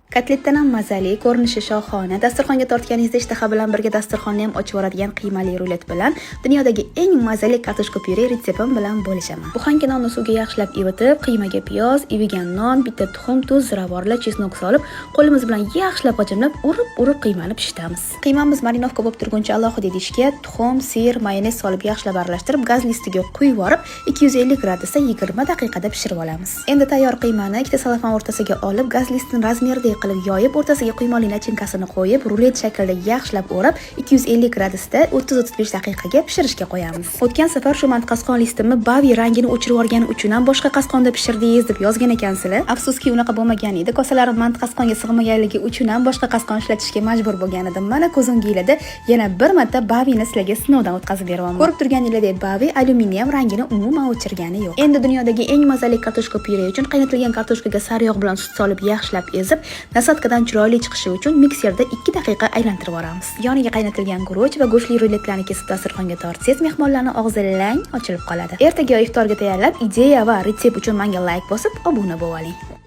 Kotletdan ham mazali, ko'rinishi shohona, dasturxonga tortganingizda ishtaha bilan birga dasturxonni ham ochib yuboradigan qiymali rulet bilan dunyodagi eng mazali kartoshka pyure retseptim bilan bo'lishaman. Buxanka nonni suvga yaxshilab ivitib, qiymaga piyoz, ivigan non, bitta tuxum, tuz, ziravorli, chesnok solib, qo'limiz bilan yaxshilab g'ijimlab, urib qiymani pishitamiz. Qiymamiz marinovka bo'lib turguncha alohida idishga tuxum, sir, mayonez solib yaxshilab aralashtirib, gaz listiga quyib yuborib, 250 gradusda 20 daqiqada pishirib olamiz. Endi tayyor qiymani ikkita salafan o'rtasiga olib, gaz listini razmerdagi qilib yoyib, o'rtasiga quymoqli nachinkasini qo'yib, rulet shaklida yaxshilab o'rab, 250 gradusda 30-35 daqiqaga pishirishga qo'yamiz. O'tgan safar shu mant qasqon listimni bavi rangini o'chirib yuborgani uchun ham boshqa qasqonda pishirdingiz deb yozgan ekansizlar. Afsuski unaqa bo'lmagan edi. Kosalarim mant qasqonga sig'maganligi uchun ham boshqa qasqon ishlatishga majbur bo'lgan edim. Mana ko'z o'ngingizda yana bir marta bavini sizlarga sinovdan o'tkazib beraman. Ko'rib turganingizdek, bavi alyuminium rangini umuman o'chirgani yo'q. Endi dunyodagi eng mazali kartoshka pyure uchun qaynatilgan kartoshkaga sariyog' bilan sut solib yaxshilab ezib, nasatkadan chiroyli chiqishi uchun mikserda 2 daqiqa aylantirib olamiz. Yoniga qaynatilgan guruch va go'shtli ruletlarni kesib dasturxonga tortsangiz, mehmonlarning og'zi lang ochilib qoladi. Ertaga iftorga tayyorlab, ideya va retsept uchun menga like bosib, obuna bo'ling.